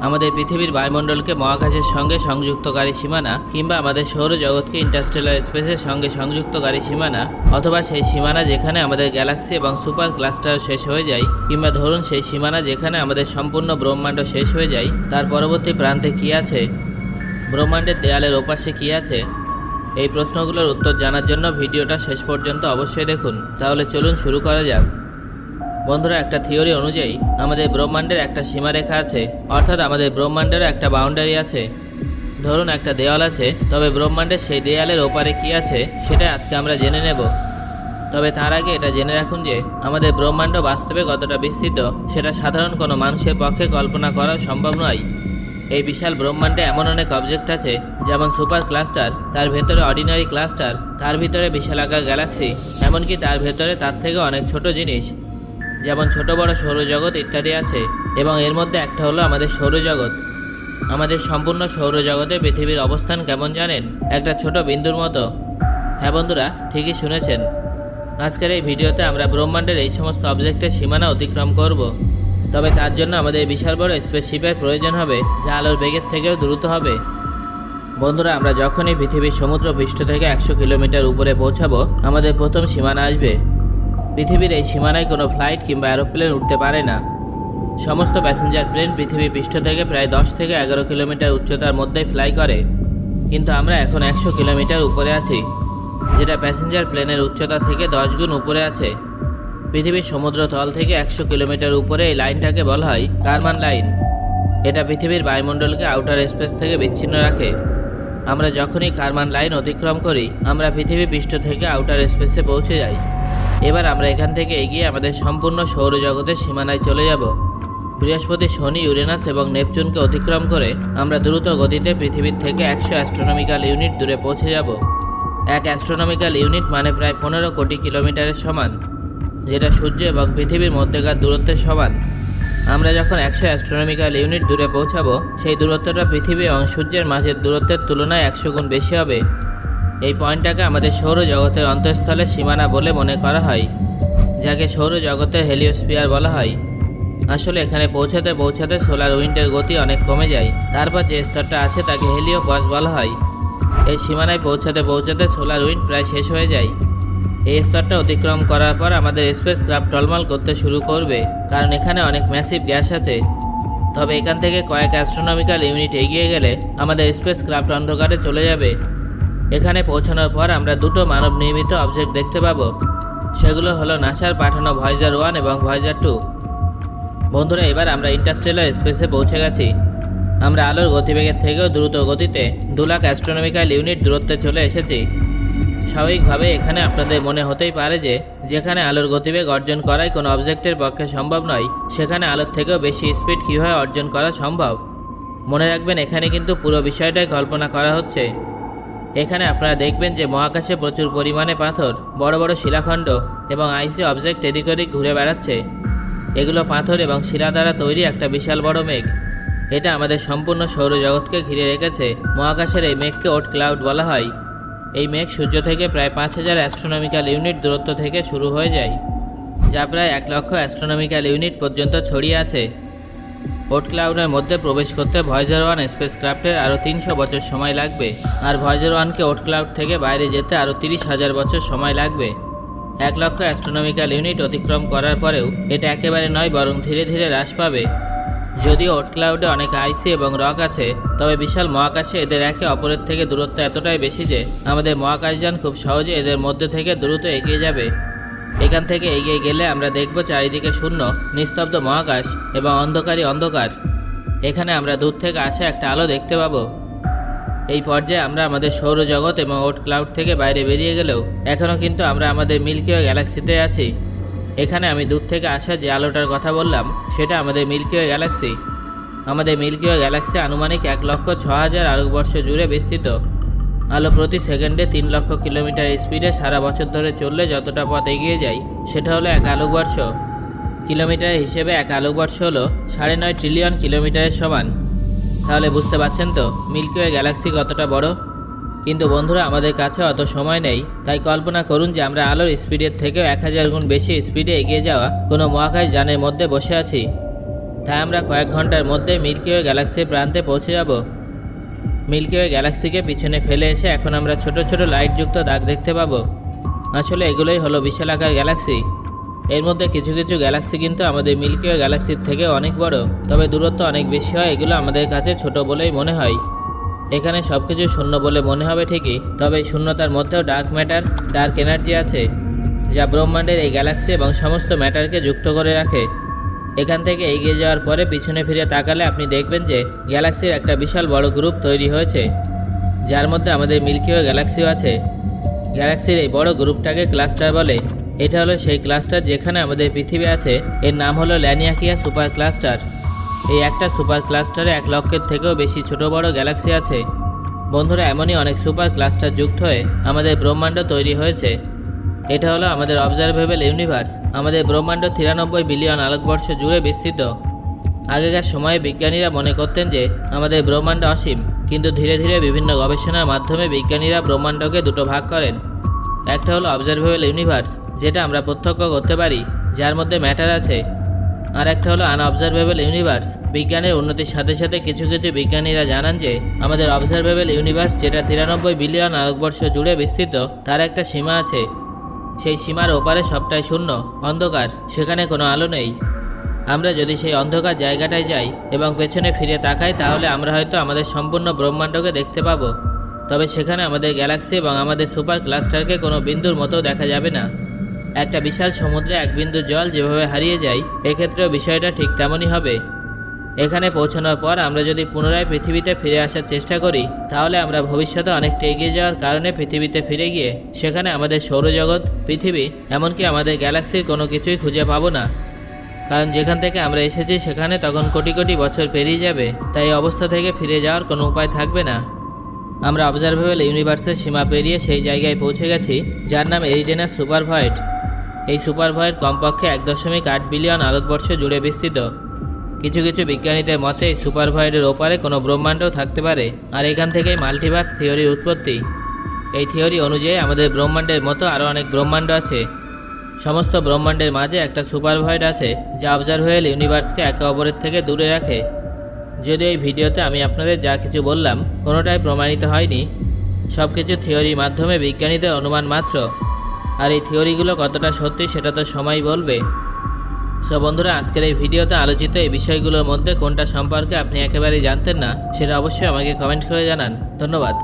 আমাদের পৃথিবীর বায়ুমণ্ডলকে মহাকাশের সঙ্গে সংযুক্তকারী সীমানা, কিংবা আমাদের সৌরজগৎকে ইন্টারস্টেলার স্পেসের সঙ্গে সংযুক্তকারী সীমানা, অথবা সেই সীমানা যেখানে আমাদের গ্যালাক্সি এবং সুপার ক্লাস্টার শেষ হয়ে যায়, কিংবা ধরুন সেই সীমানা যেখানে আমাদের সম্পূর্ণ ব্রহ্মাণ্ড শেষ হয়ে যায়, তার পরবর্তী প্রান্তে কী আছে, ব্রহ্মাণ্ডের দেয়ালের ওপাশে কী আছে, এই প্রশ্নগুলোর উত্তর জানার জন্য ভিডিওটা শেষ পর্যন্ত অবশ্যই দেখুন। তাহলে চলুন শুরু করা যাক। বন্ধুরা, একটা থিওরি অনুযায়ী আমাদের ব্রহ্মাণ্ডের একটা সীমারেখা আছে, অর্থাৎ আমাদের ব্রহ্মাণ্ডেরও একটা বাউন্ডারি আছে। ধরুন একটা দেওয়াল আছে, তবে ব্রহ্মাণ্ডের সেই দেয়ালের ওপারে কী আছে সেটা আজকে আমরা জেনে নেব। তবে তার আগে এটা জেনে রাখুন যে আমাদের ব্রহ্মাণ্ড বাস্তবে কতটা বিস্তৃত সেটা সাধারণ কোনো মানুষের পক্ষে কল্পনা করা সম্ভব নয়। এই বিশাল ব্রহ্মাণ্ডে এমন অনেক অবজেক্ট আছে, যেমন সুপার ক্লাস্টার, তার ভেতরে অর্ডিনারি ক্লাস্টার, তার ভিতরে বিশালাকার গ্যালাক্সি, এমনকি তার ভেতরে তার থেকে অনেক ছোট জিনিস, যেমন ছোট বড় সৌরজগৎ ইত্যাদি আছে। এবং এর মধ্যে একটা হলো আমাদের সৌরজগৎ। আমাদের সম্পূর্ণ সৌরজগতে পৃথিবীর অবস্থান কেমন জানেন? একটা ছোট বিন্দুর মতো। হ্যাঁ বন্ধুরা, ঠিকই শুনেছেন। আজকের এই ভিডিওতে আমরা ব্রহ্মাণ্ডের এই সমস্ত অবজেক্টের সীমানা অতিক্রম করব। তবে তার জন্য আমাদের বিশাল বড় স্পেসশিপের প্রয়োজন হবে, যা আলোর বেগের থেকেও দ্রুত হবে। বন্ধুরা, আমরা যখনই পৃথিবীর সমুদ্র পৃষ্ঠ থেকে 100 কিলোমিটার উপরে পৌঁছাবো, আমাদের প্রথম সীমানা আসবে। পৃথিবীর এই সীমানায় কোনো ফ্লাইট কিংবা অ্যারোপ্লেন উঠতে পারে না। সমস্ত প্যাসেঞ্জার প্লেন পৃথিবী পৃষ্ঠ থেকে প্রায় 10 থেকে 11 কিলোমিটার উচ্চতার মধ্যেই ফ্লাই করে। কিন্তু আমরা এখন 100 কিলোমিটার উপরে আছি, যেটা প্যাসেঞ্জার প্লেনের উচ্চতা থেকে 10 গুণ উপরে আছে। পৃথিবীর সমুদ্র তল থেকে 100 কিলোমিটার উপরে এই লাইনটাকে বলা হয় কারমান লাইন। এটা পৃথিবীর বায়ুমণ্ডলকে আউটার স্পেস থেকে বিচ্ছিন্ন রাখে। আমরা যখনই কারমান লাইন অতিক্রম করি, আমরা পৃথিবী পৃষ্ঠ থেকে আউটার স্পেসে পৌঁছে যাই। এবার আমরা এখান থেকে এগিয়ে আমাদের সম্পূর্ণ সৌরজগতের সীমানায় চলে যাব। বৃহস্পতি, শনি, ইউরেনাস এবং নেপচুনকে অতিক্রম করে আমরা দ্রুত গতিতে পৃথিবীর থেকে 100 অ্যাস্ট্রোনমিক্যাল ইউনিট দূরে পৌঁছে যাব। 1 অ্যাস্ট্রোনমিক্যাল ইউনিট মানে প্রায় 15 কোটি কিলোমিটারের সমান, যেটা সূর্য এবং পৃথিবীর মধ্যেকার দূরত্বের সমান। আমরা যখন 100 অ্যাস্ট্রোনমিক্যাল ইউনিট দূরে পৌঁছাবো, সেই দূরত্বটা পৃথিবী এবং সূর্যের মাঝের দূরত্বের তুলনায় 100 গুণ বেশি হবে। এই পয়েন্টটাকে আমাদের সৌরজগতের অন্তঃস্থলের সীমানা বলে মনে করা হয়, যাকে সৌরজগতের হেলিওস্ফিয়ার বলা হয়। আসলে এখানে পৌঁছাতে পৌঁছাতে সোলার উইন্ডের গতি অনেক কমে যায়। তারপর যে স্তরটা আছে তাকে হেলিওপস বলা হয়। এই সীমানায় পৌঁছাতে পৌঁছাতে সোলার উইন্ড প্রায় শেষ হয়ে যায়। এই স্তরটা অতিক্রম করার পর আমাদের স্পেস ক্রাফট টলমল করতে শুরু করবে, কারণ এখানে অনেক ম্যাসিভ গ্যাস আছে। তবে এখান থেকে কয়েক অ্যাস্ট্রোনমিক্যাল ইউনিট এগিয়ে গেলে আমাদের স্পেস ক্রাফট অন্ধকারে চলে যাবে। এখানে পৌঁছানোর পর আমরা দুটো মানব নির্মিত অবজেক্ট দেখতে পাবো। সেগুলো হলো নাসার পাঠানো ভয়েজার 1 এবং ভয়েজার 2। বন্ধুরা, এবার আমরা ইন্টারস্টেলার স্পেসে পৌঁছে গেছি। আমরা আলোর গতিবেগের থেকেও দ্রুত গতিতে 2 লাখ অ্যাস্ট্রোনমিক্যাল ইউনিট দূরত্বে চলে এসেছি। স্বাভাবিকভাবে এখানে আপনাদের মনে হতেই পারে যে যেখানে আলোর গতিবেগ অর্জন করাই কোনো অবজেক্টের পক্ষে সম্ভব নয়, সেখানে আলোর থেকেও বেশি স্পিড কীভাবে অর্জন করা সম্ভব। মনে রাখবেন, এখানে কিন্তু পুরো বিষয়টাই কল্পনা করা হচ্ছে। এখানে আপনারা দেখবেন যে মহাকাশে প্রচুর পরিমাণে পাথর, বড় বড় শিলাখণ্ড এবং আইসি অবজেক্ট এদিক ওদিক ঘুরে বেড়াচ্ছে। এগুলো পাথর এবং শিলা দ্বারা তৈরি একটা বিশাল বড় মেঘ। এটা আমাদের সম্পূর্ণ সৌরজগৎকে ঘিরে রেখেছে। মহাকাশের এই মেঘকে ওট ক্লাউড বলা হয়। এই মেঘ সূর্য থেকে প্রায় 5000 অ্যাস্ট্রোনমিক্যাল ইউনিট দূরত্ব থেকে শুরু হয়ে যায়, যা প্রায় 1 লক্ষ অ্যাস্ট্রোনমিক্যাল ইউনিট পর্যন্ত ছড়িয়ে আছে। ওট ক্লাউডের মধ্যে প্রবেশ করতে ভয়েজার 1 স্পেস ক্রাফটের আরও 300 বছর সময় লাগবে, আর ভয়েজার 1কে ওট ক্লাউড থেকে বাইরে যেতে আরও 30,000 বছর সময় লাগবে। 1 লক্ষ অ্যাস্ট্রোনমিক্যাল ইউনিট অতিক্রম করার পরেও এটা একেবারে নয়, বরং ধীরে ধীরে হ্রাস পাবে। যদিও ওট ক্লাউডে অনেক আইসি এবং রক আছে, তবে বিশাল মহাকাশে এদের একে অপরের থেকে দূরত্ব এতটাই বেশি যে আমাদের মহাকাশযান খুব সহজে এদের মধ্যে থেকে দ্রুত এগিয়ে যাবে। এখান থেকে এগিয়ে গেলে আমরা দেখব চারিদিকে শূন্য, নিস্তব্ধ মহাকাশ এবং অন্ধকারই অন্ধকার। এখানে আমরা দূর থেকে আসা একটা আলো দেখতে পাবো। এই পর্যায়ে আমরা আমাদের সৌরজগৎ এবং ওট ক্লাউড থেকে বাইরে বেরিয়ে গেলেও এখনও কিন্তু আমরা আমাদের মিল্কি ওয়ে গ্যালাক্সিতে আছি। এখানে আমি দূর থেকে আসা যে আলোটার কথা বললাম, সেটা আমাদের মিল্কি ওয়ে গ্যালাক্সি। আমাদের মিল্কি ওয়ে গ্যালাক্সি আনুমানিক 1,06,000 আলোকবর্ষ জুড়ে বিস্তৃত। আলো প্রতি সেকেন্ডে 3 লক্ষ কিলোমিটার স্পিডে সারা বছর ধরে চললে যতটা পথ এগিয়ে যায়, সেটা হলো 1 আলোকবর্ষ। কিলোমিটার হিসেবে 1 আলোকবর্ষ হলো 9.5 ট্রিলিয়ন কিলোমিটারের সমান। তাহলে বুঝতে পারছেন তো মিল্কি ওয়ে গ্যালাক্সি কতটা বড়। কিন্তু বন্ধুরা, আমাদের কাছে অত সময় নেই, তাই কল্পনা করুন যে আমরা আলোর স্পিডের থেকেও 1000 গুণ বেশি স্পিডে এগিয়ে যাওয়া কোনো মহাকাশ যানের মধ্যে বসে আছি। তাই আমরা কয়েক ঘন্টার মধ্যে মিল্কি ওয়ে গ্যালাক্সির প্রান্তে পৌঁছে যাব। মিল্কি ওয়ে গ্যালাক্সিকে পিছনে ফেলে এসে এখন আমরা ছোট ছোট লাইটযুক্ত দাগ দেখতে পাবো। আসলে এগুলোই হলো বিশালাকার গ্যালাক্সি। এর মধ্যে কিছু কিছু গ্যালাক্সি কিন্তু আমাদের মিল্কি ওয়ে গ্যালাক্সির থেকে অনেক বড়, তবে দূরত্ব অনেক বেশি হয়। এগুলো আমাদের কাছে ছোট বলেই মনে হয়। এখানে সব কিছু শূন্য বলে মনে হবে ঠিকই, তবে এই শূন্যতার মধ্যেও ডার্ক ম্যাটার, ডার্ক এনার্জি আছে, যা ব্রহ্মাণ্ডের এই গ্যালাক্সি এবং সমস্ত ম্যাটারকে যুক্ত করে রাখে। এখান থেকে এগিয়ে যাওয়ার পরে পিছনে ফিরে তাকালে আপনি দেখবেন যে গ্যালাক্সির একটা বিশাল বড় গ্রুপ তৈরি হয়েছে, যার মধ্যে আমাদের মিল্কি ওয়ে গ্যালাক্সিও আছে। গ্যালাক্সির এই বড় গ্রুপটাকে ক্লাস্টার বলে। এটা হলো সেই ক্লাস্টার যেখানে আমাদের পৃথিবী আছে। এর নাম হলো ল্যানিয়াকিয়া সুপার ক্লাস্টার। এই একটা সুপার ক্লাস্টারে 1 লক্ষের থেকেও বেশি ছোট বড় গ্যালাক্সি আছে। বন্ধুরা, এমনই অনেক সুপার ক্লাস্টার যুক্ত হয়ে আমাদের ব্রহ্মাণ্ড তৈরি হয়েছে। এটা হলো আমাদের অবজারভেবল ইউনিভার্স। আমাদের ব্রহ্মাণ্ড 93 বিলিয়ন আলোকবর্ষ জুড়ে বিস্তৃত। আগেকার সময়ে বিজ্ঞানীরা মনে করতেন যে আমাদের ব্রহ্মাণ্ড অসীম, কিন্তু ধীরে ধীরে বিভিন্ন গবেষণার মাধ্যমে বিজ্ঞানীরা ব্রহ্মাণ্ডকে দুটো ভাগ করেন। একটা হলো অবজারভেবল ইউনিভার্স, যেটা আমরা প্রত্যক্ষ করতে পারি, যার মধ্যে ম্যাটার আছে। আর একটা হলো আনঅবজারভেবল ইউনিভার্স। বিজ্ঞানের উন্নতির সাথে সাথে কিছু কিছু বিজ্ঞানীরা জানান যে আমাদের অবজারভেবল ইউনিভার্স, যেটা 93 বিলিয়ন আলোকবর্ষ জুড়ে বিস্তৃত, তার একটা সীমা আছে। সেই সীমার ওপারে সবটাই শূন্য, অন্ধকার, সেখানে কোনো আলো নেই। আমরা যদি সেই অন্ধকার জায়গাটায় যাই এবং পেছনে ফিরে তাকাই, তাহলে আমরা হয়তো আমাদের সম্পূর্ণ ব্রহ্মাণ্ডকে দেখতে পাবো। তবে সেখানে আমাদের গ্যালাক্সি এবং আমাদের সুপার ক্লাস্টারকে কোনো বিন্দুর মতো দেখা যাবে না। একটা বিশাল সমুদ্রে এক বিন্দু জল যেভাবে হারিয়ে যায়, এক্ষেত্রেও বিষয়টা ঠিক তেমনই হবে। এখানে পৌঁছানোর পর আমরা যদি পুনরায় পৃথিবীতে ফিরে আসার চেষ্টা করি, তাহলে আমরা ভবিষ্যতে অনেকটা এগিয়ে যাওয়ার কারণে পৃথিবীতে ফিরে গিয়ে সেখানে আমাদের সৌরজগৎ, পৃথিবী, এমনকি আমাদের গ্যালাক্সির কোনো কিছুই খুঁজে পাবো না। কারণ যেখান থেকে আমরা এসেছি সেখানে তখন কোটি কোটি বছর পেরিয়ে যাবে। তাই এই অবস্থা থেকে ফিরে যাওয়ার কোনো উপায় থাকবে না। আমরা অবজারভেবল ইউনিভার্সের সীমা পেরিয়ে সেই জায়গায় পৌঁছে গেছি যার নাম এরিডেনাস সুপার ভয়েড। এই সুপার ভয়েড কমপক্ষে 1.8 বিলিয়ন আলোকবর্ষ জুড়ে বিস্তৃত। কিছু কিছু বিজ্ঞানীদের মতে এই সুপার ভয়েডের ওপারে কোনো ব্রহ্মাণ্ডও থাকতে পারে, আর এখান থেকেই মাল্টিভার্স থিওরির উৎপত্তি। এই থিওরি অনুযায়ী আমাদের ব্রহ্মাণ্ডের মতো আরও অনেক ব্রহ্মাণ্ড আছে। সমস্ত ব্রহ্মাণ্ডের মাঝে একটা সুপার ভয়েড আছে, যা অবজারভেবল ইউনিভার্সকে একে অপরের থেকে দূরে রাখে। যদিও এই ভিডিওতে আমি আপনাদের যা কিছু বললাম কোনোটাই প্রমাণিত হয়নি, সব কিছু থিওরির মাধ্যমে বিজ্ঞানীদের অনুমান মাত্র। আর এই থিওরিগুলো কতটা সত্যি সেটা তো সময় বলবে। সো বন্ধুরা, আজকের এই ভিডিওতে আলোচিত এই বিষয়গুলোর মধ্যে কোনটা সম্পর্কে আপনি একেবারেই জানতেন না, সেটা অবশ্যই আমাকে কমেন্ট করে জানান। ধন্যবাদ।